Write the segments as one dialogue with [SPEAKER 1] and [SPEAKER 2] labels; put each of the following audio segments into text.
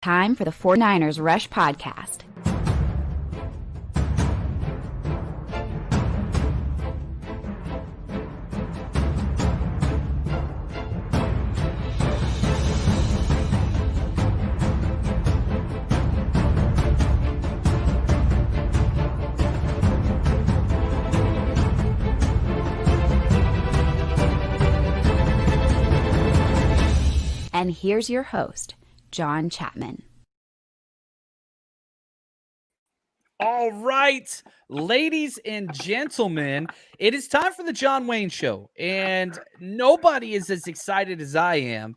[SPEAKER 1] Time for the 49ers Rush Podcast. And here's your host, John Chapman.
[SPEAKER 2] All right, ladies and gentlemen, it is time for the John Wayne Show, and nobody is as excited as I am.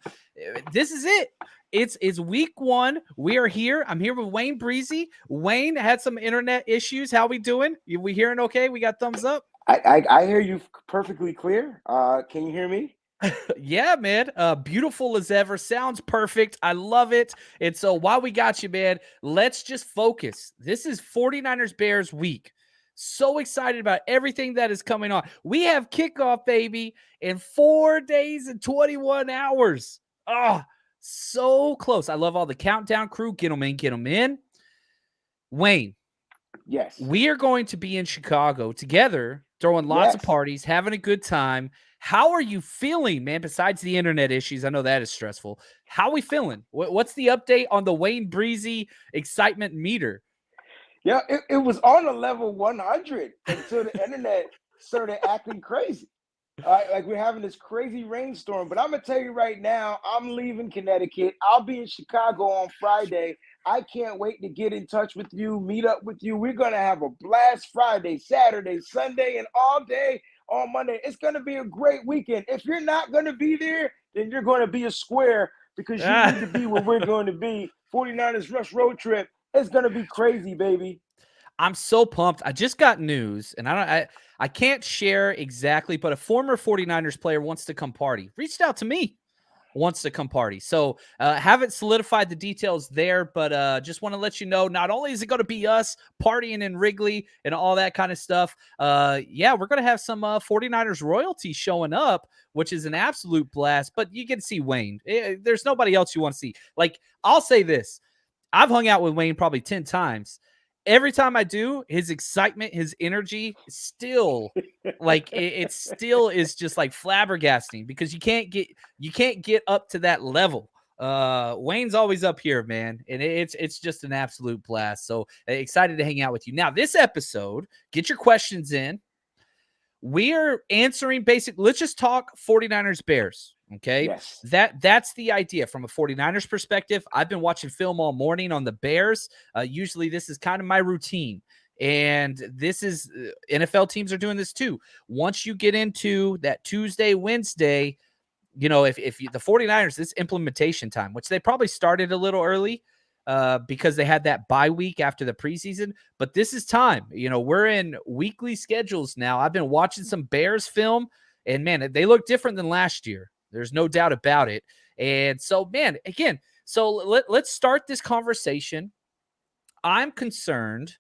[SPEAKER 2] This is it. It's week one. We are here. I'm here with Wayne Breezy. Wayne had some internet issues. How we doing? We hearing okay? We got thumbs up?
[SPEAKER 3] I hear you perfectly clear. Can you hear me?
[SPEAKER 2] Yeah, man. Beautiful as ever. Sounds perfect. I love it. And so while we got you, man, let's just focus. This is 49ers Bears week. So excited about everything that is coming on. We have kickoff, baby, in 4 days and 21 hours. Oh, so close. I love all the countdown crew. Get them in, get them in. Wayne.
[SPEAKER 3] Yes.
[SPEAKER 2] We are going to be in Chicago together, throwing lots of parties, having a good time. How are you feeling, man, besides the internet issues? I know that is stressful. How are we feeling? What's the update on the Wayne Breezy excitement meter?
[SPEAKER 3] Yeah, it was on a level 100 until the internet started acting crazy. Like we're having this crazy rainstorm. But I'm going to tell you right now, I'm leaving Connecticut. I'll be in Chicago on Friday. I can't wait to get in touch with you, meet up with you. We're going to have a blast Friday, Saturday, Sunday, and all day on Monday. It's going to be a great weekend. If you're not going to be there, then you're going to be a square because you need to be where we're going to be. 49ers Rush Road Trip. It's going to be crazy, baby.
[SPEAKER 2] I'm so pumped. I just got news, and I can't share exactly, but a former 49ers player wants to come party. Reached out to me. Wants to come party. So haven't solidified the details there, but just want to let you know, not only is it going to be us partying in Wrigley and all that kind of stuff, yeah, we're going to have some 49ers royalty showing up, which is an absolute blast, but you get to see Wayne. There's nobody else you want to see. Like, I'll say this. I've hung out with Wayne probably 10 times. Every time I do, his excitement, his energy still like it still is just like flabbergasting because you can't get up to that level. Wayne's always up here, man, and it's just an absolute blast. So excited to hang out with you. Now, this episode, get your questions in. We are answering let's just talk 49ers Bears. Okay.
[SPEAKER 3] Yes.
[SPEAKER 2] That's the idea from a 49ers perspective. I've been watching film all morning on the Bears. Usually this is kind of my routine. And this is NFL teams are doing this too. Once you get into that Tuesday, Wednesday, you know, if the 49ers, this implementation time, which they probably started a little early because they had that bye week after the preseason. But this is time. You know, we're in weekly schedules now. I've been watching some Bears film, and man, they look different than last year. There's no doubt about it. And so, man, again, so let's start this conversation. I'm concerned,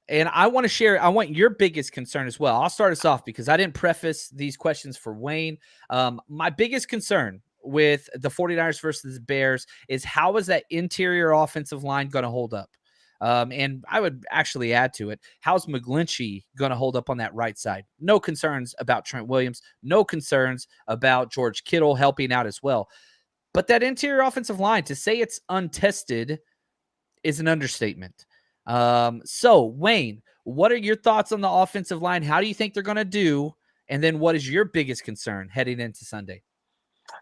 [SPEAKER 2] and I want to share, I want your biggest concern as well. I'll start us off because I didn't preface these questions for Wayne. My biggest concern with the 49ers versus the Bears is how is that interior offensive line going to hold up? And I would actually add to it, how's McGlinchey going to hold up on that right side? No concerns about Trent Williams. No concerns about George Kittle helping out as well. But that interior offensive line, to say it's untested is an understatement. So, Wayne, what are your thoughts on the offensive line? How do you think they're going to do? And then what is your biggest concern heading into Sunday?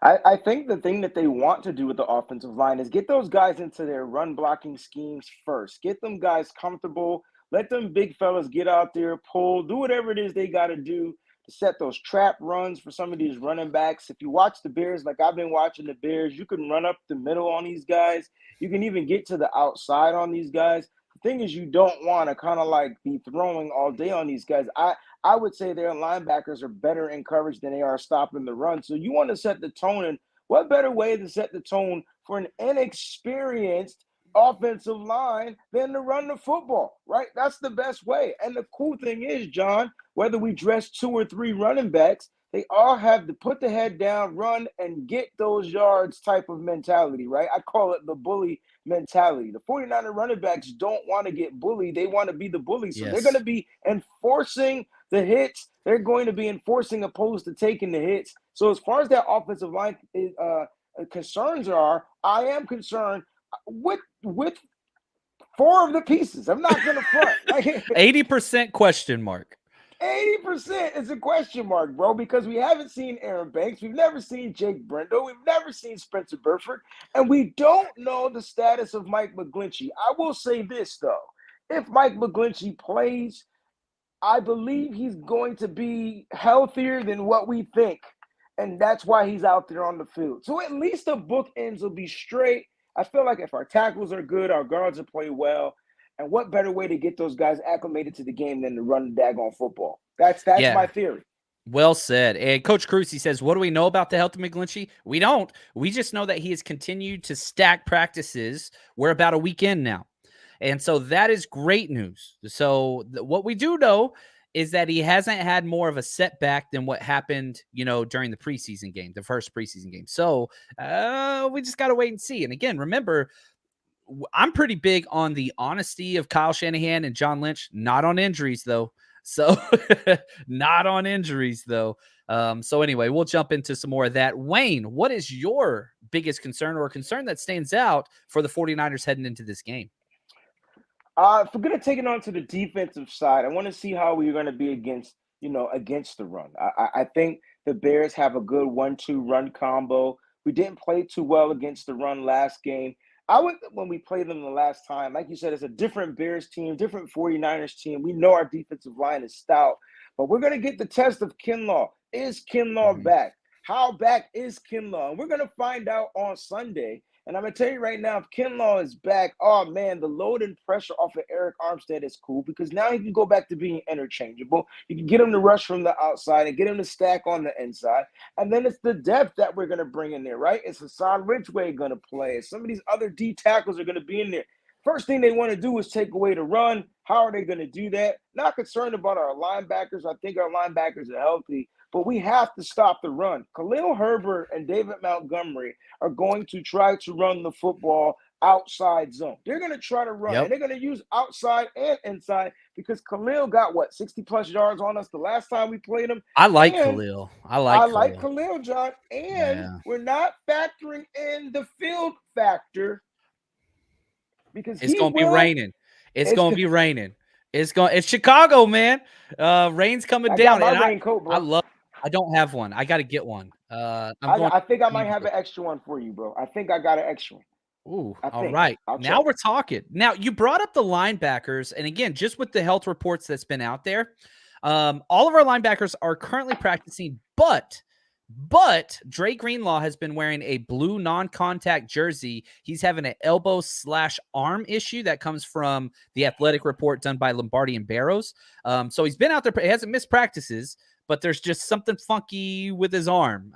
[SPEAKER 3] I think the thing that they want to do with the offensive line is get those guys into their run blocking schemes first. Get them guys comfortable. Let them big fellas get out there, pull, do whatever it is they got to do to set those trap runs for some of these running backs. If you watch the Bears, like I've been watching the Bears, you can run up the middle on these guys. You can even get to the outside on these guys. The thing is, you don't want to kind of like be throwing all day on these guys. I would say their linebackers are better in coverage than they are stopping the run. So you want to set the tone, and what better way to set the tone for an inexperienced offensive line than to run the football, right? That's the best way. And the cool thing is, John, whether we dress 2 or 3 running backs, They all have the put the head down, run, and get those yards type of mentality, right? I call it the bully mentality. The 49er running backs don't want to get bullied. They want to be the bully. So they're going to
[SPEAKER 2] Yes.
[SPEAKER 3] be enforcing the hits. They're going to be enforcing opposed to taking the hits. So as far as that offensive line concerns are, I am concerned with four of the pieces. I'm not going to front. Like
[SPEAKER 2] 80% question mark.
[SPEAKER 3] 80% is a question mark, bro, because we haven't seen Aaron Banks. We've never seen Jake Brendel. We've never seen Spencer Burford. And we don't know the status of Mike McGlinchey. I will say this, though. If Mike McGlinchey plays, I believe he's going to be healthier than what we think. And that's why he's out there on the field. So at least the bookends will be straight. I feel like if our tackles are good, our guards will play well. And what better way to get those guys acclimated to the game than to run the daggone football? That's my theory.
[SPEAKER 2] Well said. And Coach Crucy says, what do we know about the health of McGlinchey? We don't. We just know that he has continued to stack practices. We're about a week in now. And so that is great news. So what we do know is that he hasn't had more of a setback than what happened, during the preseason game, the first preseason game. So we just got to wait and see. And again, remember, I'm pretty big on the honesty of Kyle Shanahan and John Lynch, not on injuries, though. So not on injuries, though. So anyway, we'll jump into some more of that. Wayne, what is your biggest concern or concern that stands out for the 49ers heading into this game?
[SPEAKER 3] If we're going to take it on to the defensive side, I want to see how we're going to be against the run. I think the Bears have a good 1-2 run combo. We didn't play too well against the run last game. When we played them the last time, like you said, it's a different Bears team, different 49ers team. We know our defensive line is stout, but we're going to get the test of Kinlaw. Is Kinlaw back? How back is Kinlaw? And we're going to find out on Sunday. And I'm going to tell you right now, if Kinlaw is back, oh, man, the load and pressure off of Eric Armstead is cool because now he can go back to being interchangeable. You can get him to rush from the outside and get him to stack on the inside. And then it's the depth that we're going to bring in there, right? It's Hassan Ridgeway going to play. Some of these other D tackles are going to be in there. First thing they want to do is take away the run. How are they going to do that? Not concerned about our linebackers. I think our linebackers are healthy. But we have to stop the run. Khalil Herbert and David Montgomery are going to try to run the football outside zone. They're going to try to run.
[SPEAKER 2] Yep.
[SPEAKER 3] And they're going to use outside and inside because Khalil got, 60-plus yards on us the last time we played him.
[SPEAKER 2] I like Khalil. I like
[SPEAKER 3] Khalil, John. And we're not factoring in the field factor because
[SPEAKER 2] it's going to be raining. It's going to be raining. It's Chicago, man. Rain's coming down.
[SPEAKER 3] I got my raincoat, bro.
[SPEAKER 2] I don't have one. I got to get one.
[SPEAKER 3] I think I might have an extra one for you, bro. I think I got an extra one.
[SPEAKER 2] Ooh, all right. Now we're talking. Now, you brought up the linebackers, and again, just with the health reports that's been out there, all of our linebackers are currently practicing, but Dre Greenlaw has been wearing a blue non-contact jersey. He's having an elbow/arm issue that comes from the athletic report done by Lombardi and Barrows. So he's been out there. He hasn't missed practices, but there's just something funky with his arm.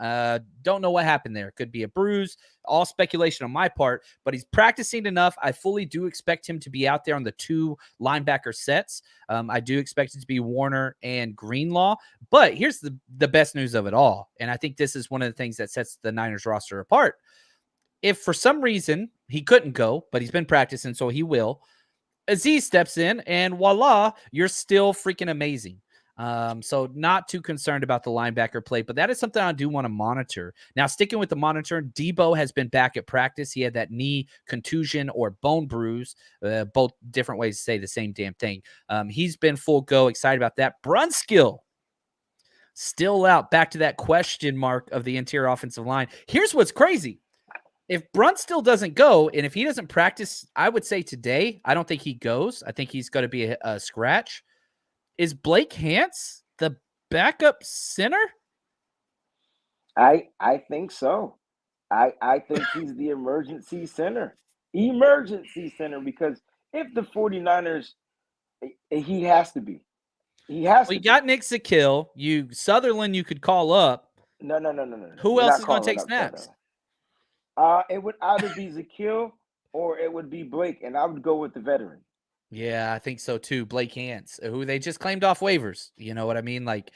[SPEAKER 2] Don't know what happened there. Could be a bruise. All speculation on my part, but he's practicing enough. I fully do expect him to be out there on the two linebacker sets. I do expect it to be Warner and Greenlaw. But here's the best news of it all, and I think this is one of the things that sets the Niners roster apart. If for some reason he couldn't go, but he's been practicing, so he will, Aziz steps in, and voila, you're still freaking amazing. So not too concerned about the linebacker play, but that is something I do want to monitor. Now, sticking with the monitor, Debo has been back at practice. He had that knee contusion or bone bruise, both different ways to say the same damn thing. He's been full go, excited about that. Brunskill still out. Back to that question mark of the interior offensive line. Here's what's crazy. If Brunskill doesn't go, and if he doesn't practice, I would say today, I don't think he goes. I think he's going to be a scratch. Is Blake Hance the backup center?
[SPEAKER 3] I think so. I think he's the emergency center. Emergency center, because if the 49ers, he has to be. He has to.
[SPEAKER 2] You got Nick Zakill. Sutherland you could call up.
[SPEAKER 3] No.
[SPEAKER 2] Who else is going to take snaps?
[SPEAKER 3] It would either be Zakill or it would be Blake, and I would go with the veteran.
[SPEAKER 2] Yeah, I think so too. Blake Hance, who they just claimed off waivers. You know what I mean? Like,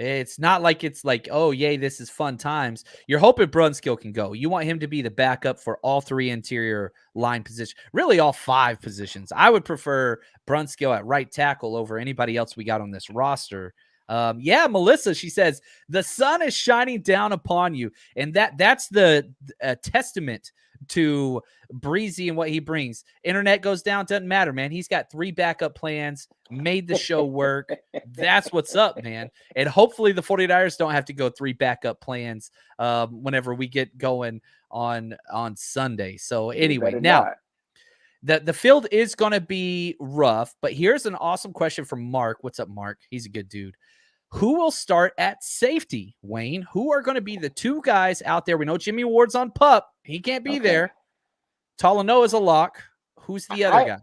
[SPEAKER 2] It's not like it's like, oh, yay, this is fun times. You're hoping Brunskill can go. You want him to be the backup for all 3 interior line positions, really all 5 positions. I would prefer Brunskill at right tackle over anybody else we got on this roster. Yeah, Melissa, she says, the sun is shining down upon you. And that's the testament to Breezy and what he brings. Internet goes down, doesn't matter, man. He's got 3 backup plans, made the show work. That's what's up, man. And hopefully the 49ers don't have to go 3 backup plans whenever we get going on Sunday. So anyway, now the field is going to be rough, but here's an awesome question from Mark. What's up, Mark? He's a good dude. Who will start at safety, Wayne? Who are going to be the 2 guys out there? We know Jimmy Ward's on PUP. He can't be there. Talanoa is a lock. Who's the other guy?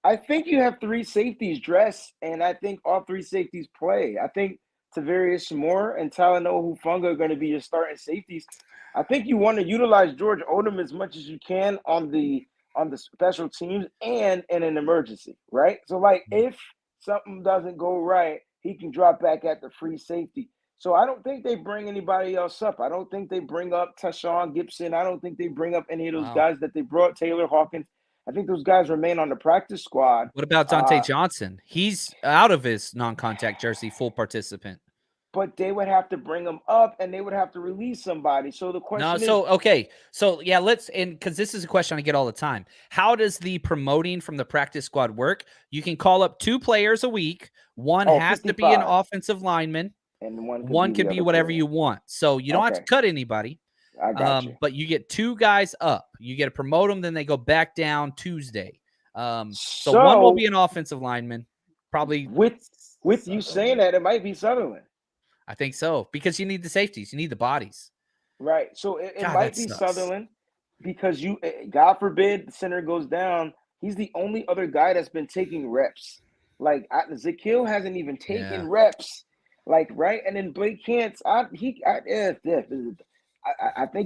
[SPEAKER 3] I think you have 3 safeties dressed, and I think all 3 safeties play. I think Tavarius Moore and Talanoa Hufanga are going to be your starting safeties. I think you want to utilize George Odom as much as you can on the special teams and in an emergency, right? So, like, if something doesn't go right, he can drop back at the free safety. So I don't think they bring anybody else up. I don't think they bring up Tashawn Gibson. I don't think they bring up any of those guys that they brought, Taylor Hawkins. I think those guys remain on the practice squad.
[SPEAKER 2] What about Dante Johnson? He's out of his non-contact jersey, full participant.
[SPEAKER 3] But they would have to bring him up, and they would have to release somebody. So the question is...
[SPEAKER 2] So yeah, because this is a question I get all the time. How does the promoting from the practice squad work? You can call up 2 players a week. One has 55. To be an offensive lineman, and one can be whatever you want. So you don't have to cut anybody.
[SPEAKER 3] I got you.
[SPEAKER 2] But you get 2 guys up. You get to promote them, then they go back down Tuesday. So one will be an offensive lineman, probably.
[SPEAKER 3] With you saying that, it might be Sutherland.
[SPEAKER 2] I think so, because you need the safeties. You need the bodies.
[SPEAKER 3] Right. So it might be Sutherland, because God forbid the center goes down. He's the only other guy that's been taking reps. Like, Zakil hasn't even taken reps. Like, right. And then Blake Kent's, I think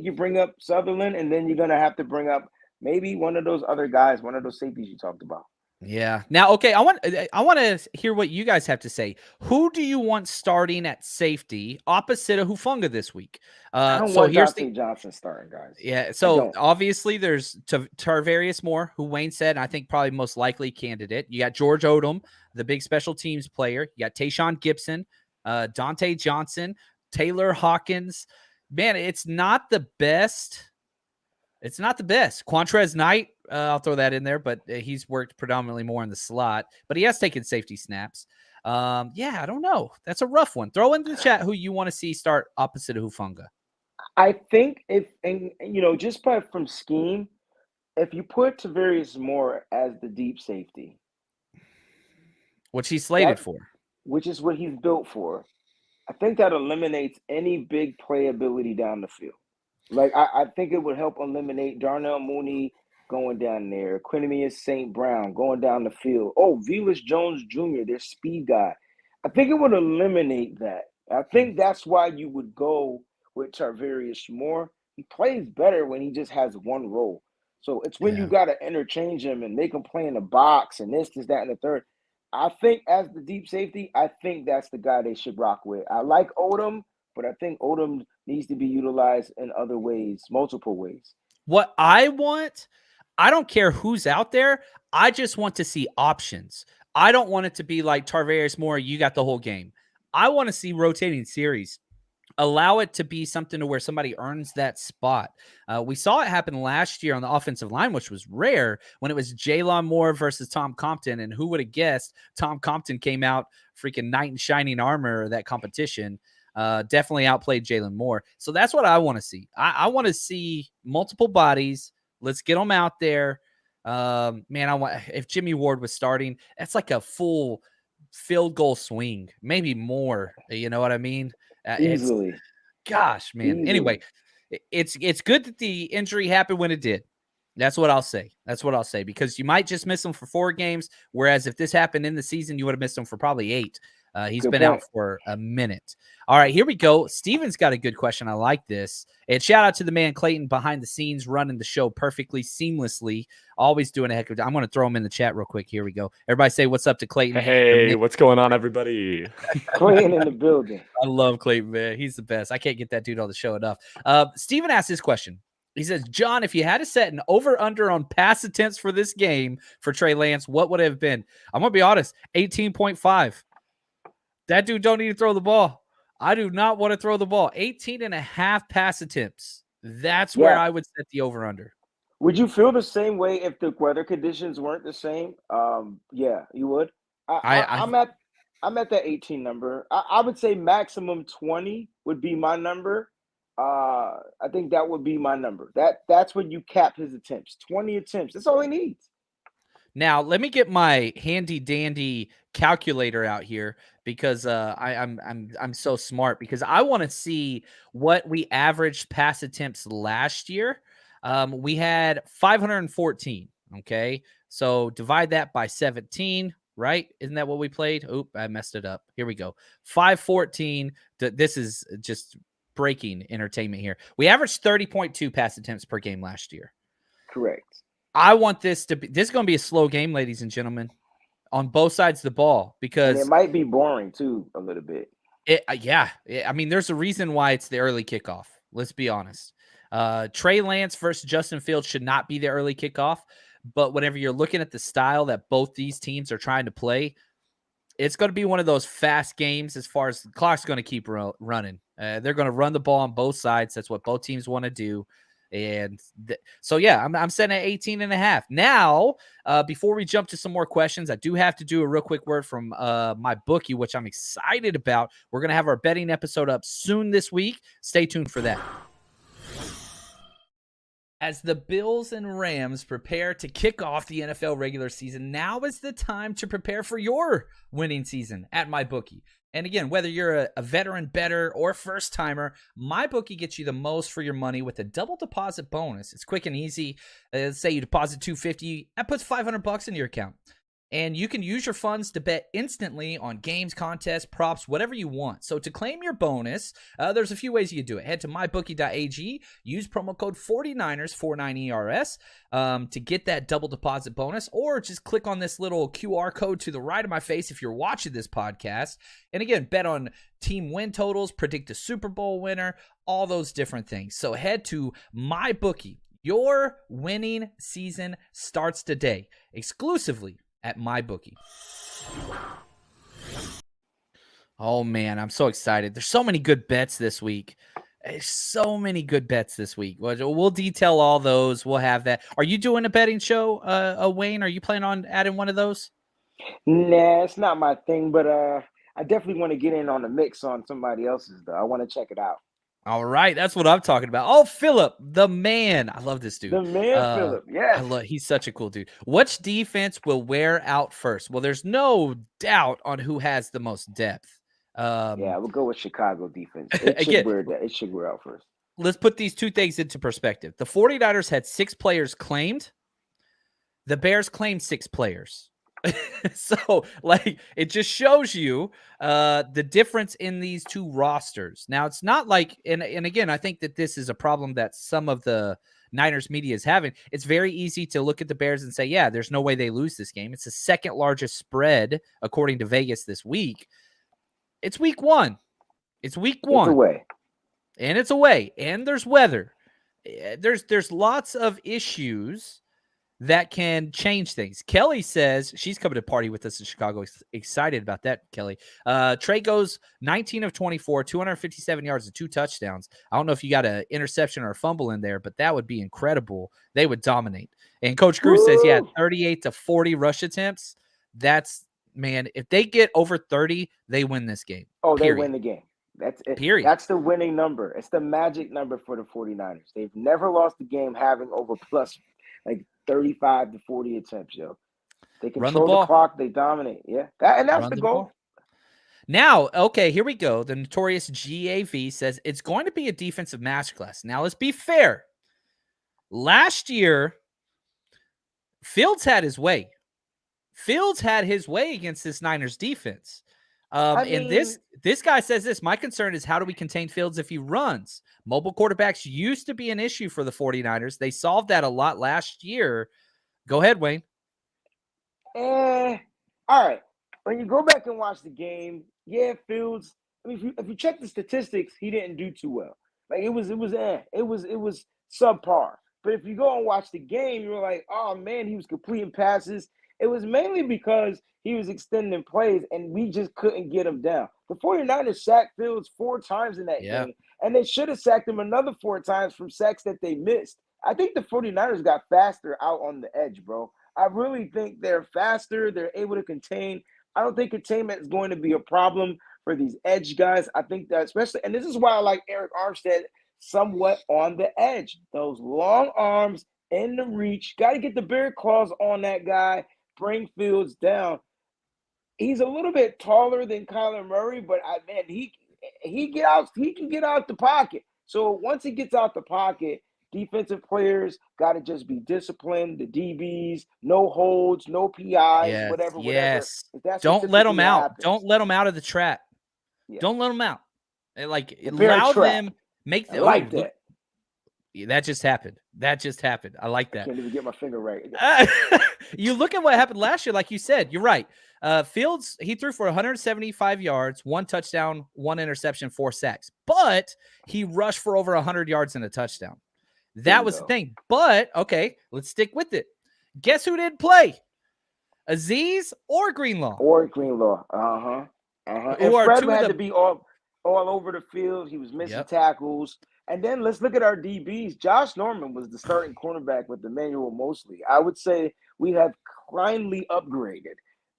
[SPEAKER 3] you bring up Sutherland, and then you're going to have to bring up maybe one of those other guys, one of those safeties you talked about.
[SPEAKER 2] Yeah. Now, okay, I want to hear what you guys have to say. Who do you want starting at safety opposite of Hufanga this week?
[SPEAKER 3] I don't want Dante Johnson starting, guys.
[SPEAKER 2] Yeah. So obviously there's Tarvarius Moore, who Wayne said, I think probably most likely candidate. You got George Odom, the big special teams player. You got Tayshawn Gibson, Dante Johnson, Taylor Hawkins. Man, it's not the best. It's not the best. Quantrez Knight, I'll throw that in there, but he's worked predominantly more in the slot, but he has taken safety snaps. Yeah, I don't know. That's a rough one. Throw into the chat who you want to see start opposite of Hufanga.
[SPEAKER 3] I think just from scheme, if you put Tavarius Moore as the deep safety,
[SPEAKER 2] which he's slated for,
[SPEAKER 3] which is what he's built for, I think that eliminates any big playability down the field. Like, I think it would help eliminate Darnell Mooney going down there, Quinemius St. Brown going down the field. Oh, Velus Jones Jr., their speed guy. I think it would eliminate that. I think that's why you would go with Tarvarius Moore. He plays better when he just has one role. So it's when you got to interchange him and make him play in the box and this, that, and the third. I think as the deep safety, I think that's the guy they should rock with. I like Odom, but I think Odom needs to be utilized in other ways, multiple ways.
[SPEAKER 2] What I want, I don't care who's out there. I just want to see options. I don't want it to be like Tarvarius Moore, you got the whole game. I want to see rotating series. Allow it to be something to where somebody earns that spot. We saw it happen last year on the offensive line, which was rare, when it was Jaylon Moore versus Tom Compton. And who would have guessed Tom Compton came out freaking knight in shining armor of that competition. Definitely outplayed Jaylon Moore. So that's what I want to see. I want to see multiple bodies. Let's get them out there. If Jimmy Ward was starting, that's like a full field goal swing, maybe more. You know what I mean?
[SPEAKER 3] Easily.
[SPEAKER 2] Gosh, man. Easily. Anyway, it's good that the injury happened when it did. That's what I'll say. Because you might just miss them for 4 games, whereas if this happened in the season, you would have missed them for probably 8. He's been out for a minute. All right, here we go. Steven's got a good question. I like this. And shout out to the man Clayton behind the scenes, running the show perfectly, seamlessly, always doing a heck of a job. I'm going to throw him in the chat real quick. Here we go. Everybody say what's up to Clayton.
[SPEAKER 4] Hey, what's going on, everybody?
[SPEAKER 3] Clayton in the building.
[SPEAKER 2] I love Clayton, man. He's the best. I can't get that dude on the show enough. Steven asked this question. He says, John, if you had to set an over-under on pass attempts for this game for Trey Lance, what would it have been? I'm going to be honest, 18.5. That dude don't need to throw the ball. I do not want to throw the ball. 18.5 pass attempts. That's where I would set the over-under.
[SPEAKER 3] Would you feel the same way if the weather conditions weren't the same? Yeah, you would. I'm at that 18 number. I would say maximum 20 would be my number. I think that would be my number. That's when you cap his attempts. 20 attempts. That's all he needs.
[SPEAKER 2] Now, let me get my handy dandy calculator out here because I'm so smart, because I want to see what we averaged pass attempts last year. We had 514. Okay, so divide that by 17. Right? Isn't that what we played? Oop, I messed it up. Here we go. 514. This is just breaking entertainment here. We averaged 30.2 pass attempts per game last year.
[SPEAKER 3] Correct.
[SPEAKER 2] I want this to be, this is going to be a slow game, ladies and gentlemen, on both sides of the ball, because
[SPEAKER 3] it might be boring too, a little bit.
[SPEAKER 2] I mean, there's a reason why it's the early kickoff. Let's be honest. Trey Lance versus Justin Fields should not be the early kickoff, but whenever you're looking at the style that both these teams are trying to play, it's going to be one of those fast games as far as the clock's going to keep running. They're going to run the ball on both sides. That's what both teams want to do. And so, yeah, I'm setting at 18.5. Now, before we jump to some more questions, I do have to do a real quick word from my bookie, which I'm excited about. We're going to have our betting episode up soon this week. Stay tuned for that. As the Bills and Rams prepare to kick off the NFL regular season, now is the time to prepare for your winning season at MyBookie. And again, whether you're a veteran bettor or first-timer, MyBookie gets you the most for your money with a double deposit bonus. It's quick and easy. Say you deposit $250, that puts $500 in your account. And you can use your funds to bet instantly on games, contests, props, whatever you want. So to claim your bonus, there's a few ways you can do it. Head to mybookie.ag, use promo code 49ers, 49ERS, to get that double deposit bonus, or just click on this little QR code to the right of my face if you're watching this podcast. And again, bet on team win totals, predict a Super Bowl winner, all those different things. So head to MyBookie. Your winning season starts today, exclusively at MyBookie. Oh man, I'm so excited. There's so many good bets this week. We'll detail all those. We'll have that. Are you doing a betting show, Wayne? Are you planning on adding one of those?
[SPEAKER 3] Nah, it's not my thing, but I definitely want to get in on the mix on somebody else's though. I want to check it out.
[SPEAKER 2] All right, that's what I'm talking about. Oh, Philip, the man. I love this dude.
[SPEAKER 3] The man, Philip. Yeah.
[SPEAKER 2] He's such a cool dude. Which defense will wear out first? Well, there's no doubt on who has the most depth.
[SPEAKER 3] We'll go with Chicago defense. It should wear out first.
[SPEAKER 2] Let's put these two things into perspective. The 49ers had 6 players claimed. The Bears claimed 6 players. So, it just shows you the difference in these two rosters. Now, it's not like, and again, I think that this is a problem that some of the Niners media is having. It's very easy to look at the Bears and say, yeah, there's no way they lose this game. It's the second largest spread, according to Vegas this week. It's week 1. It's week 1. It's away. And there's weather. There's lots of issues that can change things. Kelly says she's coming to party with us in Chicago. Excited about that, Kelly. Trey goes 19 of 24, 257 yards and 2 touchdowns. I don't know if you got an interception or a fumble in there, but that would be incredible. They would dominate. And Coach Cruz says, 38 to 40 rush attempts. That's, man, if they get over 30, they win this game.
[SPEAKER 3] Oh, period. They win the game. That's it.
[SPEAKER 2] Period.
[SPEAKER 3] That's the winning number. It's the magic number for the 49ers. They've never lost the game having over plus 35 to 40 attempts, yo. They control the clock. They dominate. Yeah. That's the goal.
[SPEAKER 2] Now, okay, here we go. The notorious GAV says it's going to be a defensive masterclass. Now, let's be fair. Last year, Fields had his way. Fields had his way against this Niners defense. And this guy says this, my concern is how do we contain Fields if he runs? Mobile quarterbacks used to be an issue for the 49ers. They solved that a lot last year. Go ahead, Wayne.
[SPEAKER 3] All right. When you go back and watch the game, yeah, Fields. I mean, if you check the statistics, he didn't do too well. Like it was subpar. But if you go and watch the game, you're like, oh man, he was completing passes. It was mainly because he was extending plays and we just couldn't get him down. The 49ers sacked Fields 4 times in that game, and they should have sacked him another 4 times from sacks that they missed. I think the 49ers got faster out on the edge, bro. I really think they're faster. They're able to contain. I don't think containment is going to be a problem for these edge guys. I think that especially, and this is why I like Eric Armstead somewhat on the edge. Those long arms in the reach. Got to get the bear claws on that guy. Bring Fields down. He's a little bit taller than Kyler Murray, but he can get out the pocket. So once he gets out the pocket, defensive players got to just be disciplined. The DBs, no holds, no PIs, whatever.
[SPEAKER 2] Don't let them out. Don't let them out of the trap. Yeah. Don't let them out. Allow them. Make them.
[SPEAKER 3] Like that.
[SPEAKER 2] That just happened. I like that.
[SPEAKER 3] I can't even get my finger right.
[SPEAKER 2] You look at what happened last year, like you said. You're right. Fields, he threw for 175 yards, 1 touchdown, 1 interception, 4 sacks. But he rushed for over 100 yards and a touchdown. That was the thing. But, okay, let's stick with it. Guess who didn't play? Aziz or Greenlaw?
[SPEAKER 3] And Fred had to be all over the field. He was missing tackles. And then let's look at our DBs. Josh Norman was the starting cornerback with Emmanuel Mosley. I would say we have kindly upgraded.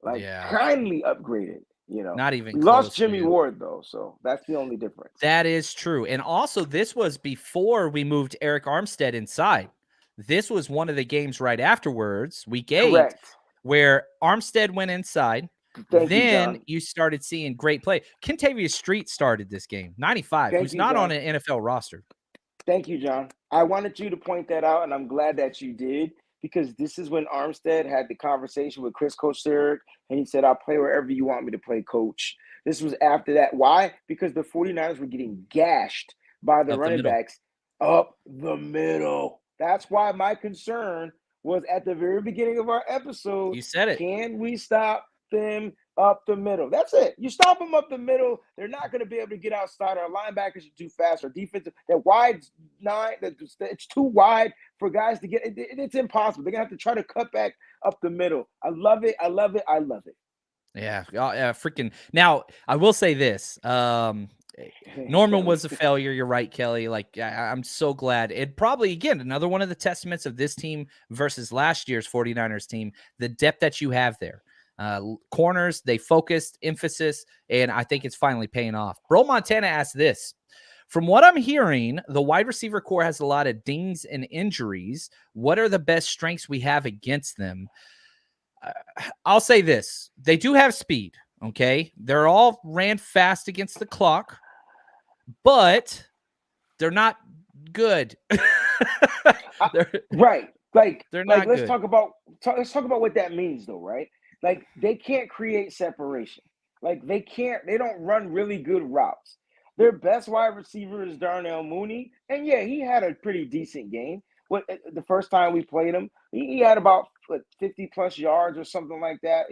[SPEAKER 3] Kindly upgraded. You know,
[SPEAKER 2] not even
[SPEAKER 3] we lost Jimmy Ward, though. So that's the only difference.
[SPEAKER 2] That is true. And also, this was before we moved Eric Armstead inside. This was one of the games right afterwards, week 8,
[SPEAKER 3] Correct,
[SPEAKER 2] where Armstead went inside. Then you started seeing great play. Kentavious Street started this game, 95, who's not on an NFL roster.
[SPEAKER 3] Thank you, John. I wanted you to point that out, and I'm glad that you did, because this is when Armstead had the conversation with Chris Kocurek, and he said, I'll play wherever you want me to play, coach. This was after that. Why? Because the 49ers were getting gashed by the running backs up the middle. That's why my concern was at the very beginning of our episode.
[SPEAKER 2] You said it.
[SPEAKER 3] Can we stop them up the middle? That's it. You stop them up the middle, they're not going to be able to get outside. Our linebackers are too fast. Our defensive, that wide 9, it's too wide for guys to get. It's impossible. They're going to have to try to cut back up the middle. I love it.
[SPEAKER 2] Yeah. Freaking. Now, I will say this. Norman was a failure. You're right, Kelly. I'm so glad. It probably, again, another one of the testaments of this team versus last year's 49ers team, the depth that you have there. Corners, they focused, emphasis, and I think it's finally paying off. Bro Montana asked this. From what I'm hearing, the wide receiver core has a lot of dings and injuries. What are the best strengths we have against them? I'll say this. They do have speed, okay? They're all ran fast against the clock, but they're not good.
[SPEAKER 3] Right.
[SPEAKER 2] They're not
[SPEAKER 3] let's
[SPEAKER 2] good.
[SPEAKER 3] talk about what that means, though, right? They can't create separation. They don't run really good routes. Their best wide receiver is Darnell Mooney. And yeah, he had a pretty decent game. The first time we played him, he had about 50 plus yards or something like that.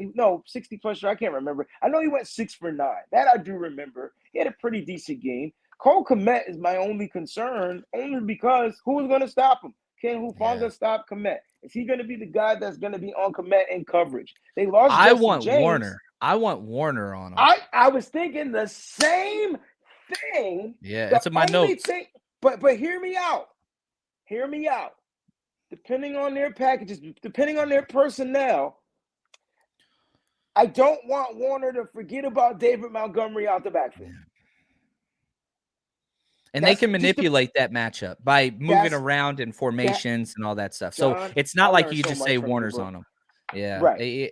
[SPEAKER 3] 60 plus yards. I can't remember. I know he went 6 for 9. That I do remember. He had a pretty decent game. Cole Kmet is my only concern, only because who is going to stop him? Can Hufanga stop Kmet? Is he going to be the guy that's going to be on Kmet in coverage? They lost.
[SPEAKER 2] I want Warner. I want Warner on him.
[SPEAKER 3] I was thinking the same thing.
[SPEAKER 2] Yeah, that's in my notes.
[SPEAKER 3] But hear me out. Hear me out. Depending on their packages, depending on their personnel, I don't want Warner to forget about David Montgomery out the backfield.
[SPEAKER 2] And they can manipulate that matchup by moving around in formations and all that stuff.
[SPEAKER 3] John,
[SPEAKER 2] so it's not like you just say Warner's on them. Yeah.
[SPEAKER 3] Right.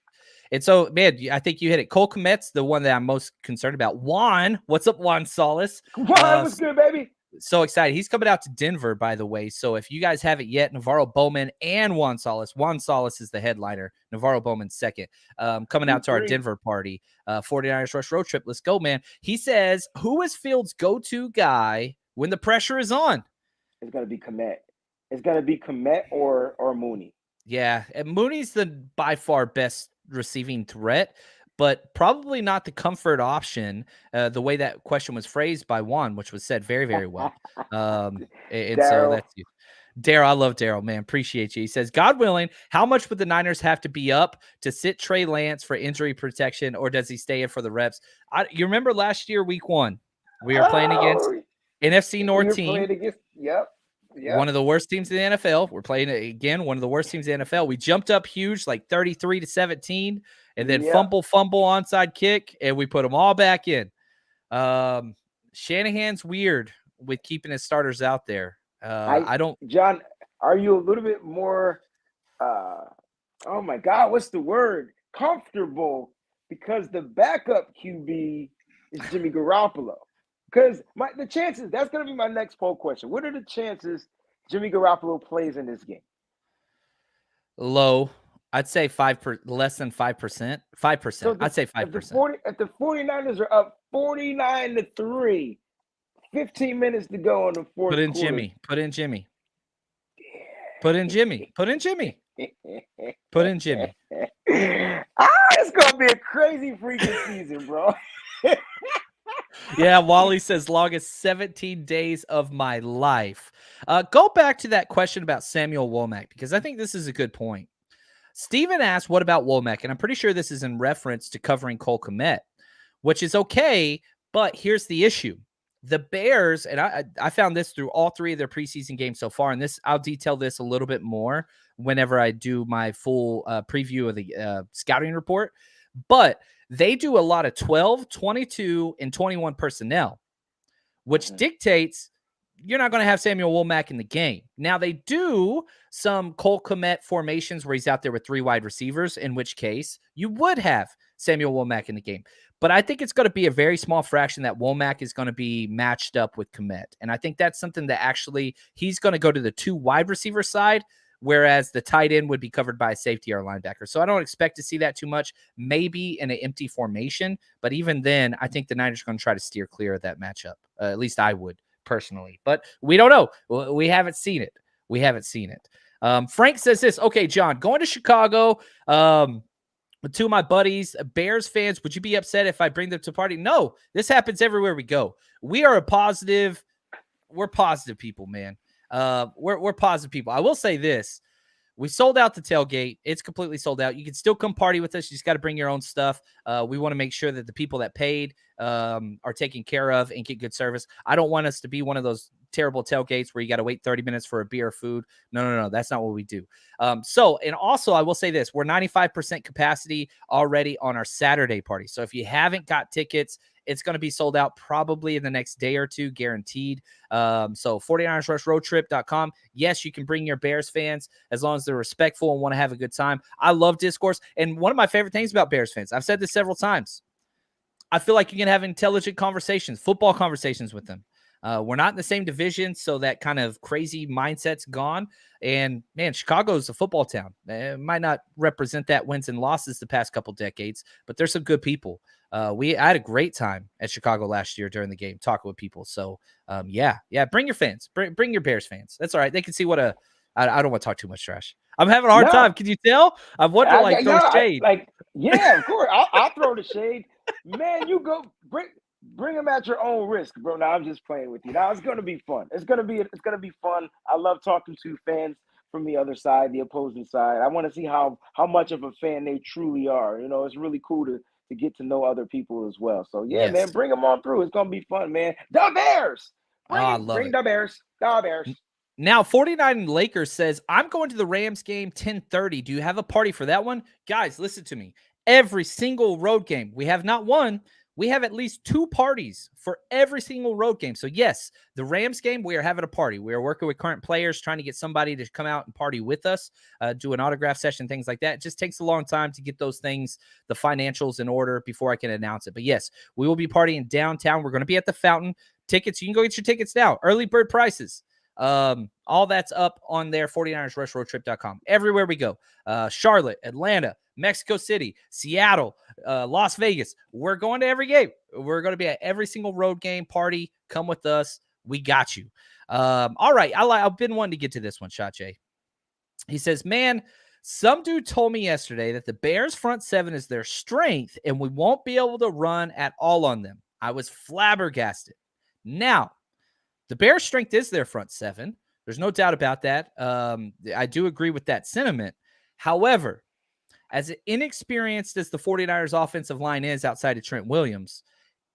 [SPEAKER 2] And so, man, I think you hit it. Cole Kmet's the one that I'm most concerned about. Juan, what's up, Juan Solis?
[SPEAKER 3] Juan, what's good, baby?
[SPEAKER 2] So excited. He's coming out to Denver, by the way. So if you guys haven't yet, Navarro Bowman and Juan Solis. Juan Solis is the headliner. Navarro Bowman second. Coming out to our Denver party. 49ers Rush Road Trip. Let's go, man. He says, who is Fields' go-to guy when the pressure is on?
[SPEAKER 3] It's going to be Komet. It's going to be Komet or Mooney.
[SPEAKER 2] Yeah, and Mooney's the by far best receiving threat, but probably not the comfort option, the way that question was phrased by Juan, which was said very, very well. And so that's you. Daryl, I love Daryl, man. Appreciate you. He says, God willing, how much would the Niners have to be up to sit Trey Lance for injury protection, or does he stay in for the reps? You remember last year, week 1, we were playing against NFC North team.
[SPEAKER 3] Yep.
[SPEAKER 2] One of the worst teams in the NFL. We're playing again, one of the worst teams in the NFL. We jumped up huge, like 33-17, and then fumble, onside kick, and we put them all back in. Shanahan's weird with keeping his starters out there. I don't.
[SPEAKER 3] John, are you a little bit more, oh my God, what's the word? Comfortable, because the backup QB is Jimmy Garoppolo. Because the chances, that's going to be my next poll question. What are the chances Jimmy Garoppolo plays in this game?
[SPEAKER 2] Low. I'd say less than 5%. 5%. So I'd say 5%.
[SPEAKER 3] If the 49ers are up 49-3, 15 minutes to go in the fourth quarter.
[SPEAKER 2] Put in Jimmy. Put in Jimmy.
[SPEAKER 3] It's going to be a crazy freaking season, bro.
[SPEAKER 2] Yeah, Wally says longest 17 days of my life. Go back to that question about Samuel Womack, because I think this is a good point. Steven asked, what about Womack? And I'm pretty sure this is in reference to covering Cole Kmet, which is okay, but here's the issue. The Bears, and I found this through all 3 of their preseason games so far, and I'll detail this a little bit more whenever I do my full preview of the scouting report, but they do a lot of 12, 22, and 21 personnel, which dictates you're not going to have Samuel Womack in the game. Now, they do some Cole Kmet formations where he's out there with 3 wide receivers, in which case you would have Samuel Womack in the game. But I think it's going to be a very small fraction that Womack is going to be matched up with Kmet. And I think that's something that actually he's going to go to the 2 wide receiver side, whereas the tight end would be covered by a safety or linebacker. So I don't expect to see that too much, maybe in an empty formation. But even then, I think the Niners are going to try to steer clear of that matchup. At least I would personally. But we don't know. We haven't seen it. Frank says this. Okay, John, going to Chicago with 2 of my buddies, Bears fans, would you be upset if I bring them to a party? No, this happens everywhere we go. We're positive people, man. We're positive people. I will say this. We sold out the tailgate. It's completely sold out. You can still come party with us. You just got to bring your own stuff. We want to make sure that the people that paid are taken care of and get good service. I don't want us to be one of those terrible tailgates where you got to wait 30 minutes for a beer or food. No. That's not what we do. And also I will say this, we're 95% capacity already on our Saturday party. So if you haven't got tickets, it's going to be sold out probably in the next day or 2, guaranteed. So 49ersrushroadtrip.com. Yes, you can bring your Bears fans as long as they're respectful and want to have a good time. I love discourse. And one of my favorite things about Bears fans, I've said this several times, I feel like you can have intelligent conversations, football conversations with them. We're not in the same division, so that kind of crazy mindset's gone. And, man, Chicago's a football town. It might not represent that wins and losses the past couple decades, but there's some good people. I had a great time at Chicago last year during the game talking with people. So, yeah, bring your fans. Bring your Bears fans. That's all right. They can see what I don't want to talk too much trash. I'm having a hard time. Can you tell? I'm wondering, throw shade.
[SPEAKER 3] Of course. I'll throw the shade. Man, you go bring them at your own risk, bro. Now I'm just playing with you. Now it's gonna be fun. It's gonna be fun. I love talking to fans from the other side, the opposing side. I want to see how much of a fan they truly are. You know, it's really cool to get to know other people as well. So yeah, man, bring them on through. It's gonna be fun, man. The Bears. Bring the Bears. The Bears.
[SPEAKER 2] Now, 49 Lakers says, I'm going to the Rams game 10:30. Do you have a party for that one? Guys, listen to me. Every single road game, we have not one. We have at least 2 parties for every single road game. So, yes, the Rams game, we are having a party. We are working with current players, trying to get somebody to come out and party with us, do an autograph session, things like that. It just takes a long time to get those things, the financials in order before I can announce it. But, yes, we will be partying downtown. We're going to be at the Fountain, tickets, you can go get your tickets now. Early bird prices. All that's up on their 49ersrushroadtrip.com. Everywhere we go. Charlotte, Atlanta, Mexico City, Seattle, Las Vegas. We're going to every game. We're going to be at every single road game party. Come with us. We got you. All right. I've been wanting to get to this one, Shot Jay. He says, man, some dude told me yesterday that the Bears front seven is their strength and we won't be able to run at all on them. I was flabbergasted. Now, the Bears' strength is their front seven. There's no doubt about that. I do agree with that sentiment. However, as inexperienced as the 49ers offensive line is outside of Trent Williams,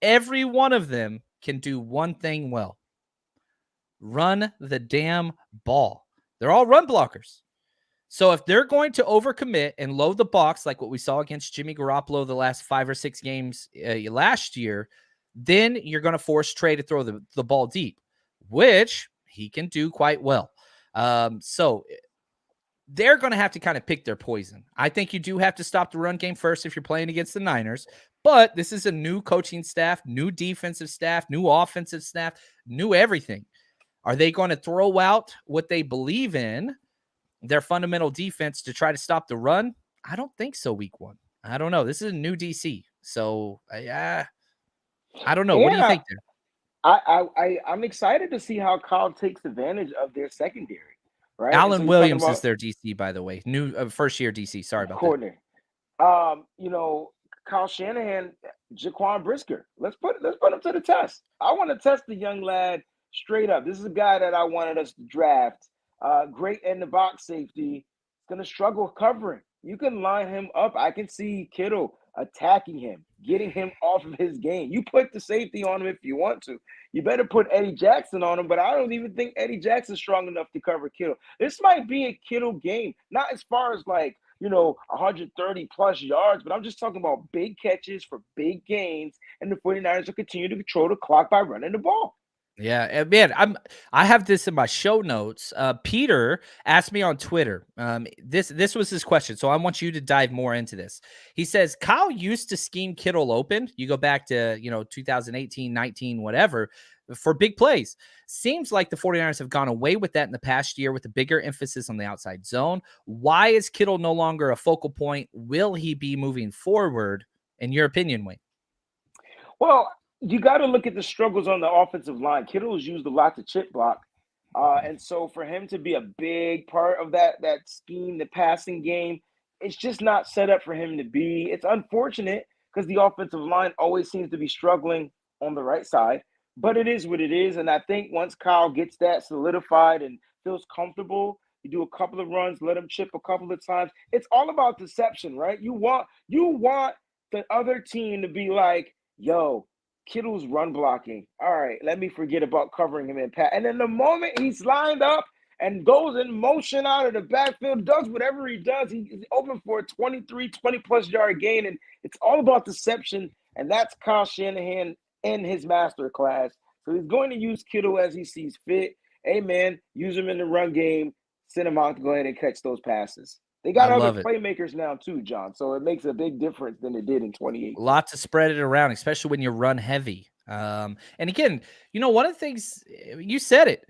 [SPEAKER 2] every one of them can do one thing well. Run the damn ball. They're all run blockers. So if they're going to overcommit and load the box like what we saw against Jimmy Garoppolo the last 5 or 6 games last year, then you're going to force Trey to throw the ball deep, which he can do quite well. So they're going to have to kind of pick their poison. I think you do have to stop the run game first if you're playing against the Niners, but this is a new coaching staff, new defensive staff, new offensive staff, new everything. Are they going to throw out what they believe in, their fundamental defense, to try to stop the run? I don't think so. Week 1. I don't know. This is a new DC. So I don't know.
[SPEAKER 3] Yeah.
[SPEAKER 2] What do you think there?
[SPEAKER 3] I'm excited to see how Kyle takes advantage of their secondary. Right.
[SPEAKER 2] Alan Williams is their DC, by the way. New first year DC. Sorry about
[SPEAKER 3] coordinator. That. Kyle Shanahan, Jaquan Brisker. Let's put him to the test. I want to test the young lad straight up. This is a guy that I wanted us to draft. Great in the box safety. Going to struggle covering. You can line him up. I can see Kittle attacking him, getting him off of his game. You put the safety on him if you want to. You better put Eddie Jackson on him, but I don't even think Eddie Jackson's strong enough to cover Kittle. This might be a Kittle game, not as far as 130 plus yards, but I'm just talking about big catches for big gains, and the 49ers will continue to control the clock by running the ball.
[SPEAKER 2] Yeah, man, I have this in my show notes. Peter asked me on Twitter. This was his question, so I want you to dive more into this. He says Kyle used to scheme Kittle open. You go back to 2018, 19, whatever, for big plays. Seems like the 49ers have gone away with that in the past year with a bigger emphasis on the outside zone. Why is Kittle no longer a focal point? Will he be moving forward, in your opinion, Wayne?
[SPEAKER 3] Well, you got to look at the struggles on the offensive line. Kittle has used a lot to chip block. And so for him to be a big part of that scheme, the passing game, it's just not set up for him to be. It's unfortunate because the offensive line always seems to be struggling on the right side. But it is what it is. And I think once Kyle gets that solidified and feels comfortable, you do a couple of runs, let him chip a couple of times. It's all about deception, right? You want the other team to be like, yo, Kittle's run blocking. All right, let me forget about covering him in pass. And then the moment he's lined up and goes in motion out of the backfield, does whatever he does, he's open for a 20-plus yard gain. And it's all about deception. And that's Kyle Shanahan in his master class. So he's going to use Kittle as he sees fit. Hey, man, use him in the run game. Send him out to go ahead and catch those passes. They got other playmakers now too, John. So it makes a big difference than it did in 2018.
[SPEAKER 2] A lot to spread it around, especially when you run heavy. And again, one of the things, you said it,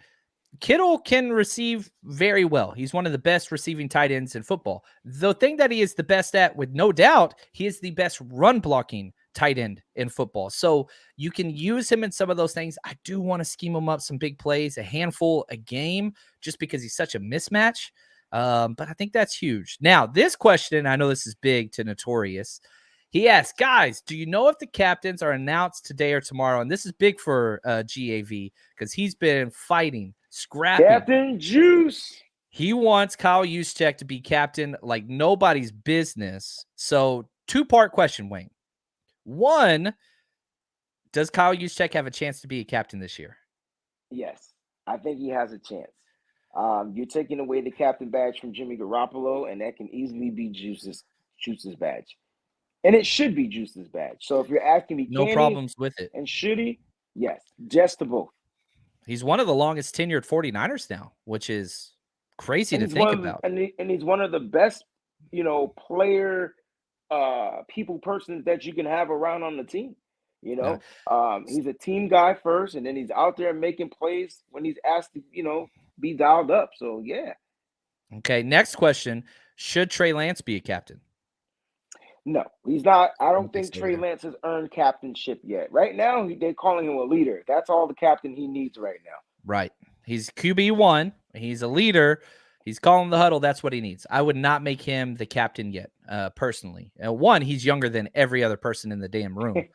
[SPEAKER 2] Kittle can receive very well. He's one of the best receiving tight ends in football. The thing that he is the best at, with no doubt, he is the best run blocking tight end in football. So you can use him in some of those things. I do want to scheme him up some big plays, a handful a game, just because he's such a mismatch. But I think that's huge. Now, this question, I know this is big to Notorious. He asked, guys, do you know if the captains are announced today or tomorrow? And this is big for GAV because he's been fighting, scrapping.
[SPEAKER 3] Captain Juice.
[SPEAKER 2] He wants Kyle Juszczyk to be captain like nobody's business. So 2-part question, Wayne. 1, does Kyle Juszczyk have a chance to be a captain this year?
[SPEAKER 3] Yes, I think he has a chance. You're taking away the captain badge from Jimmy Garoppolo, and that can easily be Juice's badge. And it should be Juice's badge. So if you're asking me,
[SPEAKER 2] no problems with it.
[SPEAKER 3] And should he? Yes, just to both.
[SPEAKER 2] He's one of the longest tenured 49ers now, which is crazy to think about.
[SPEAKER 3] And he's one of the best, player, people persons that you can have around on the team. You
[SPEAKER 2] Yeah.
[SPEAKER 3] know, he's a team guy first, and then he's out there making plays when he's asked to, be dialed up. So yeah.
[SPEAKER 2] Okay. Next question: should Trey Lance be a captain?
[SPEAKER 3] No, he's not. I
[SPEAKER 2] I
[SPEAKER 3] don't
[SPEAKER 2] don't think
[SPEAKER 3] think
[SPEAKER 2] so
[SPEAKER 3] Trey
[SPEAKER 2] either.
[SPEAKER 3] Lance has earned captainship yet. Right now, they're calling him a leader. That's all the captain he needs right now.
[SPEAKER 2] Right. He's QB1. He's a leader. He's calling the huddle. That's what he needs. I would not make him the captain yet, personally. One, he's younger than every other person in the damn room.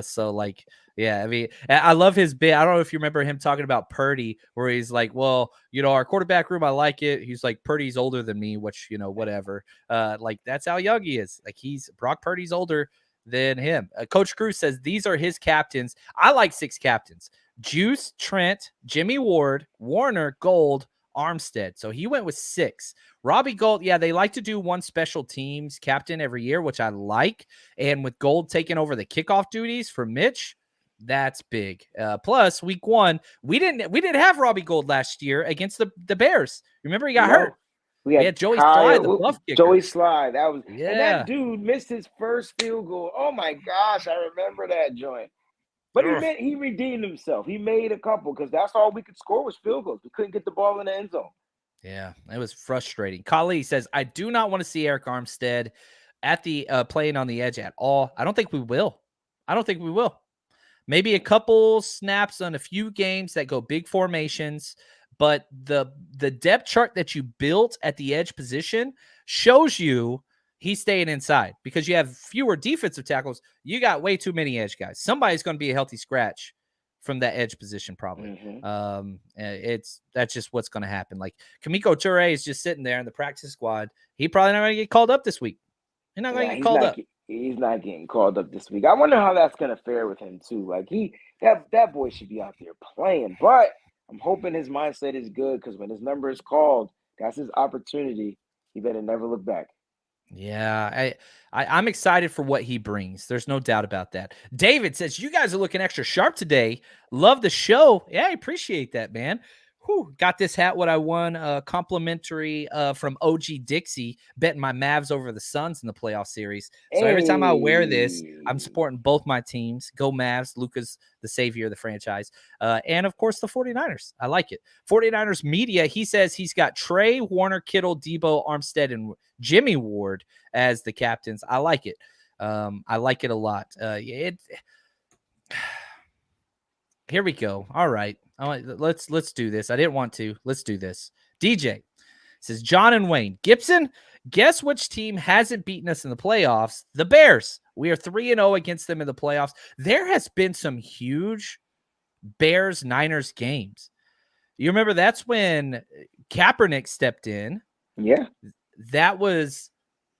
[SPEAKER 2] So like, yeah, I mean, I love his bit. I don't know if you remember him talking about Purdy, where he's like, well, our quarterback room, I like it. He's like, Purdy's older than me, which, whatever. Like, that's how young he is. Like, Brock Purdy's older than him. Coach Cruz says these are his captains. I like 6 captains: Juice, Trent, Jimmy Ward, Warner, Gold, Armstead. So he went with 6. Robbie Gold, yeah, they like to do one special teams captain every year, which I like. And with Gold taking over the kickoff duties for Mitch, that's big. Plus, week 1, we didn't have Robbie Gold last year against the Bears. Remember, he got hurt.
[SPEAKER 3] We
[SPEAKER 2] We
[SPEAKER 3] had
[SPEAKER 2] had Joey Slye, the
[SPEAKER 3] Kyle,
[SPEAKER 2] bluff kicker.
[SPEAKER 3] Joey Slye. And
[SPEAKER 2] Yeah.
[SPEAKER 3] that dude missed his first field goal. Oh my gosh, I remember that joint. But he redeemed himself. He made a couple because that's all we could score was field goals. We couldn't get the ball in the end zone.
[SPEAKER 2] Yeah, it was frustrating. Kali says, I do not want to see Eric Armstead at the playing on the edge at all. I don't think we will. Maybe a couple snaps on a few games that go big formations, but the depth chart that you built at the edge position shows you he's staying inside because you have fewer defensive tackles. You got way too many edge guys. Somebody's going to be a healthy scratch from that edge position, probably. That's just what's going to happen. Like, Kamiko Toure is just sitting there in the practice squad. He probably not going to get called up this week. He's not going to get called up.
[SPEAKER 3] He's not getting called up this week. I wonder how that's going to fare with him too. Like that boy should be out there playing, but I'm hoping his mindset is good because when his number is called, that's his opportunity. He better never look back.
[SPEAKER 2] Yeah, I'm excited for what he brings. There's no doubt about that. David says, you guys are looking extra sharp today. Love the show. Yeah, I appreciate that, man. Got this hat what I won complimentary from OG Dixie, betting my Mavs over the Suns in the playoff series. So every time I wear this, I'm supporting both my teams. Go Mavs. Luka's the savior of the franchise. And, of course, the 49ers. I like it. 49ers media, he says he's got Trey, Warner, Kittle, Debo, Armstead, and Jimmy Ward as the captains. I like it. I like it a lot. Here we go. All right. Let's do this. I didn't want to. Let's do this. DJ says, John and Wayne Gibson, guess which team hasn't beaten us in the playoffs? The Bears. We are 3-0 against them in the playoffs. There has been some huge Bears-Niners games. You remember that's when Kaepernick stepped in.
[SPEAKER 3] Yeah.
[SPEAKER 2] That was,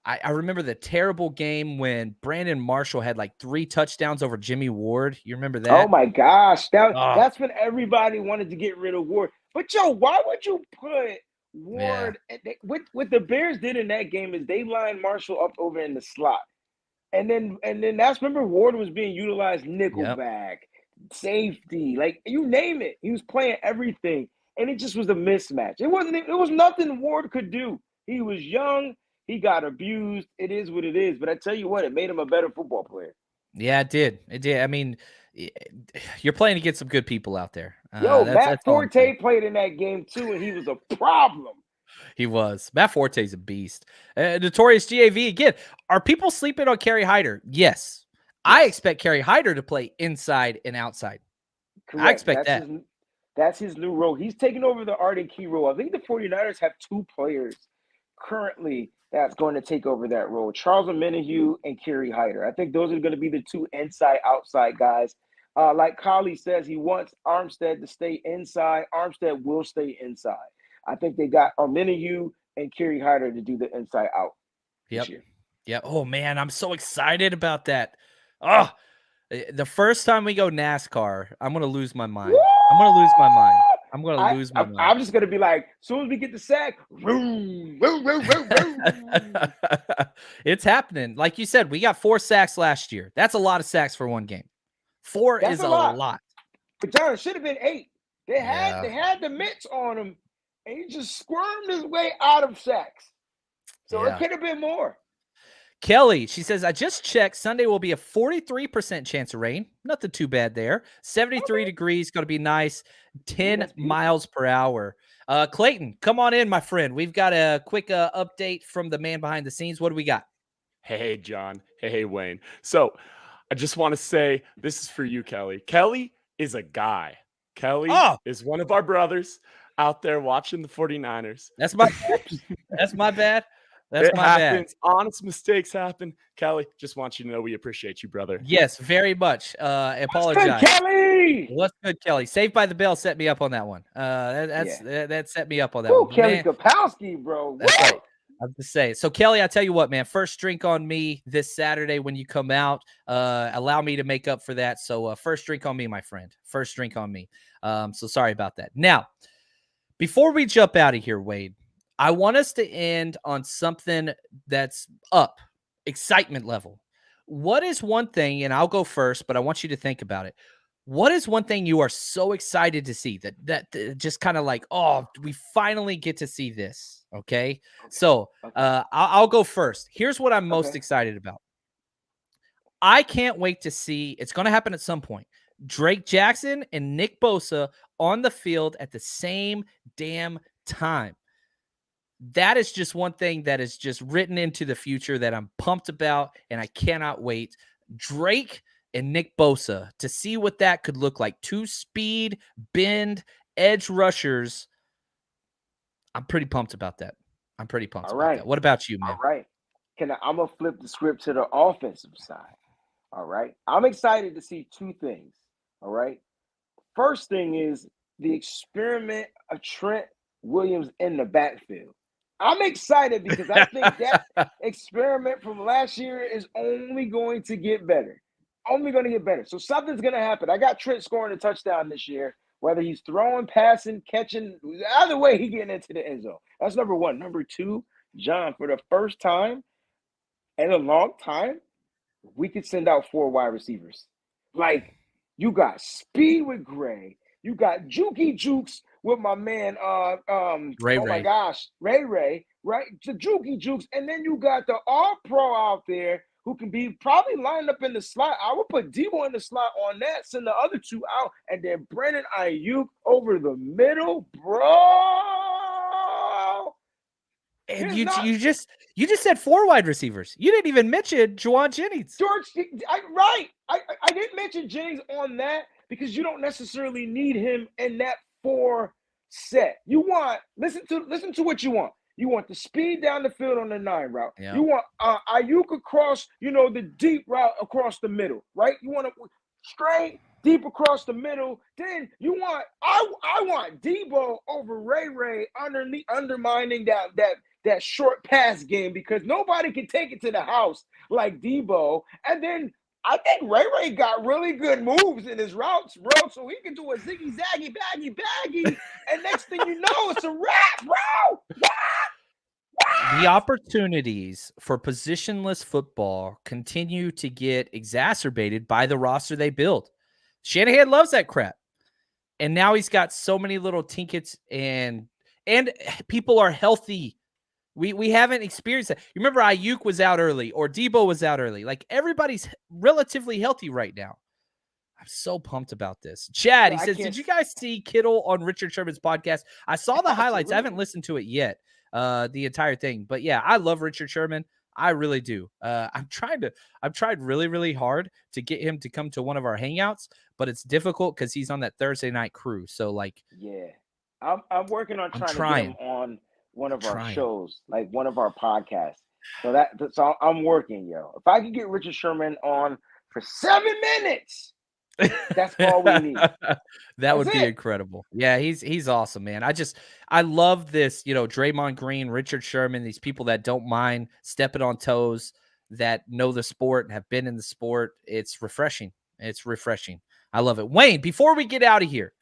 [SPEAKER 2] I remember the terrible game when Brandon Marshall had like 3 touchdowns over Jimmy Ward. You remember that?
[SPEAKER 3] Oh my gosh. That's when everybody wanted to get rid of Ward. But why would you put Ward what the Bears did in that game is they lined Marshall up over in the slot. And then that's remember Ward was being utilized nickelback, safety, like you name it. He was playing everything. And it just was a mismatch. It was nothing Ward could do. He was young. He got abused. It is what it is. But I tell you what, it made him a better football player.
[SPEAKER 2] Yeah, it did. It did. I mean, you're playing against some good people out there.
[SPEAKER 3] Matt Forte played in that game too, and he was a problem.
[SPEAKER 2] He was. Matt Forte's a beast. Notorious GAV again. Are people sleeping on Kerry Hyder? Yes. I expect Kerry Hyder to play inside and outside.
[SPEAKER 3] Correct.
[SPEAKER 2] I expect that.
[SPEAKER 3] That's his new role. He's taking over the Arden Key role. I think the 49ers have 2 players currently that's going to take over that role. Charles Omenihu and Kerry Hyder. I think those are going to be the 2 inside-outside guys. Like Kali says, he wants Armstead to stay inside. Armstead will stay inside. I think they got Omenihu and Kerry Hyder to do the inside-out this year.
[SPEAKER 2] Yeah. Oh, man, I'm so excited about that. Oh, the first time we go NASCAR, I'm going to lose my mind.
[SPEAKER 3] Woo!
[SPEAKER 2] I'm going to lose my mind. I'm going to lose my mind.
[SPEAKER 3] I'm just going to be like, as soon as we get the sack, vroom, vroom, vroom, vroom, vroom.
[SPEAKER 2] It's happening. Like you said, we got 4 sacks last year. That's a lot of sacks for one game. 4 is a lot.
[SPEAKER 3] But John, it should have been 8. They had the mitts on him, and he just squirmed his way out of sacks. So it could have been more.
[SPEAKER 2] Kelly, she says, I just checked. Sunday will be a 43% chance of rain. Nothing too bad there. 73 degrees, going to be nice. 10 miles per hour. Clayton, come on in, my friend. We've got a quick update from the man behind the scenes. What do we got?
[SPEAKER 4] Hey, John. Hey, Wayne. So I just want to say this is for you, Kelly. Kelly is a guy. Kelly is one of our brothers out there watching the 49ers.
[SPEAKER 2] That's my That's my bad. That's
[SPEAKER 4] it
[SPEAKER 2] my
[SPEAKER 4] happens.
[SPEAKER 2] bad.
[SPEAKER 4] Honest mistakes happen. Kelly, just want you to know we appreciate you, brother.
[SPEAKER 2] Yes, very much. Apologize.
[SPEAKER 3] What's good, Kelly?
[SPEAKER 2] What's good, Kelly? Saved by the Bell set me up on that one. That set me up on that
[SPEAKER 3] Ooh,
[SPEAKER 2] one.
[SPEAKER 3] Kelly Kapowski, bro.
[SPEAKER 2] That's right. I'm just saying. So, Kelly, I tell you what, man, first drink on me this Saturday when you come out. Allow me to make up for that. So, first drink on me, my friend. First drink on me. So sorry about that. Now, before we jump out of here, Wade, I want us to end on something that's up, excitement level. What is one thing, and I'll go first, but I want you to think about it. What is one thing you are so excited to see that just kind of like, oh, we finally get to see this? Okay. So I'll go first. Here's what I'm most excited about. I can't wait to see, it's going to happen at some point, Drake Jackson and Nick Bosa on the field at the same damn time. That is just one thing that is just written into the future that I'm pumped about, and I cannot wait. Drake and Nick Bosa, to see what that could look like. Two speed, bend, edge rushers. I'm pretty pumped about that. I'm pretty pumped about that. What about you, man?
[SPEAKER 3] All right. I'm going to flip the script to the offensive side. All right. I'm excited to see two things. All right. First thing is the experiment of Trent Williams in the backfield. I'm excited because I think that experiment from last year is only going to get better. Only going to get better. So something's going to happen. I got Trent scoring a touchdown this year, whether he's throwing, passing, catching, either way, he getting into the end zone. That's number one. Number two, John, for the first time in a long time, we could send out 4 wide receivers. Like, you got speed with Gray. You got Jukey Jukes with my man,
[SPEAKER 2] Ray.
[SPEAKER 3] My gosh, Ray, right? The Jukey Jukes. And then you got the all-pro out there who can be probably lined up in the slot. I would put Debo in the slot on that, send the other two out, and then Brandon Ayuk over the middle, bro.
[SPEAKER 2] And you just said 4 wide receivers. You didn't even mention Juwan Jennings.
[SPEAKER 3] I didn't mention Jennings on that because you don't necessarily need him in that 4 set. You want listen to what you want. You want the speed down the field on the 9 route. Yeah. You want Ayuk across, the deep route across the middle, right? You want to straight deep across the middle. Then you want I want Debo over Ray undermining that short pass game because nobody can take it to the house like Debo. And then I think Ray got really good moves in his routes, bro. So he can do a ziggy zaggy baggy. And next thing you know, it's a wrap, bro.
[SPEAKER 2] The opportunities for positionless football continue to get exacerbated by the roster they build. Shanahan loves that crap. And now he's got so many little tinkets and people are healthy. We haven't experienced that. You remember Ayuk was out early or Debo was out early. Like everybody's relatively healthy right now. I'm so pumped about this. Chad, he says, did you guys see Kittle on Richard Sherman's podcast? I saw the highlights. I haven't listened to it yet, the entire thing. But yeah, I love Richard Sherman. I really do. I've tried really, really hard to get him to come to one of our hangouts, but it's difficult because he's on that Thursday night crew. So like,
[SPEAKER 3] yeah, I'm working on trying to get him on one of our shows, like one of our podcasts. So I'm working, yo. If I could get Richard Sherman on for 7 minutes, that's all we need.
[SPEAKER 2] That would be incredible. Yeah, he's awesome, man. I love this, Draymond Green, Richard Sherman, these people that don't mind stepping on toes, that know the sport and have been in the sport. It's refreshing. It's refreshing. I love it. Wayne, before we get out of here,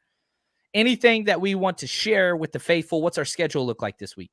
[SPEAKER 2] anything that we want to share with the faithful? What's our schedule look like this week?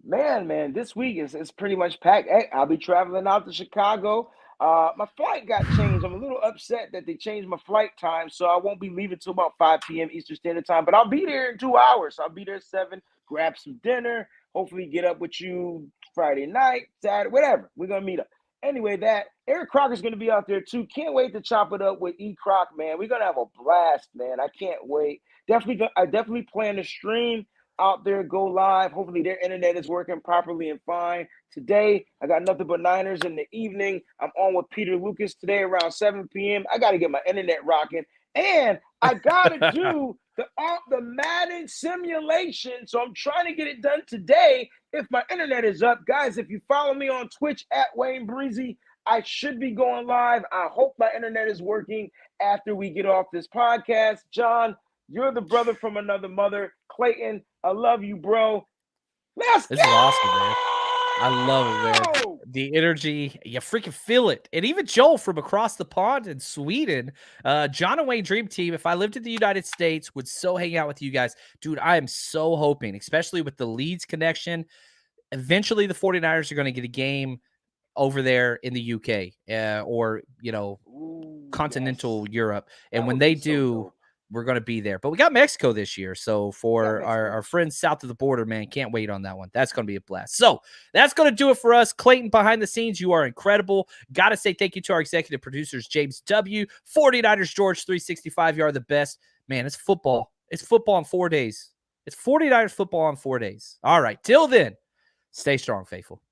[SPEAKER 3] Man, this week is pretty much packed. Hey, I'll be traveling out to Chicago. My flight got changed. I'm a little upset that they changed my flight time, so I won't be leaving till about 5 p.m. Eastern Standard Time, but I'll be there in 2 hours. I'll be there at 7, grab some dinner, hopefully get up with you Friday night, Saturday, whatever. We're going to meet up. Anyway, that Eric Crocker's going to be out there too. Can't wait to chop it up with E. Croc, man. We're going to have a blast, man. I can't wait. I definitely plan to stream out there, go live. Hopefully their internet is working properly and fine. Today, I got nothing but Niners in the evening. I'm on with Peter Lucas today around 7 p.m. I got to get my internet rocking. And I got to do the Madden simulation. So I'm trying to get it done today if my internet is up. Guys, if you follow me on Twitch at Wayne Breezy, I should be going live. I hope my internet is working after we get off this podcast. John, you're the brother from another mother. Clayton, I love you, bro.
[SPEAKER 2] This is awesome, man. I love it, man. The energy, you freaking feel it. And even Joel from across the pond in Sweden, John and Wayne Dream Team, if I lived in the United States, would so hang out with you guys. Dude, I am so hoping, especially with the Leeds connection, eventually the 49ers are going to get a game over there in the UK or, continental Europe. And when they do, we're going to be there. But we got Mexico this year. So for our friends south of the border, man, can't wait on that one. That's going to be a blast. So that's going to do it for us. Clayton, behind the scenes, you are incredible. Got to say thank you to our executive producers, James W., 49ers George 365. You are the best. Man, it's football. It's football in 4 days. It's 49ers football in 4 days. All right. Till then, stay strong, faithful.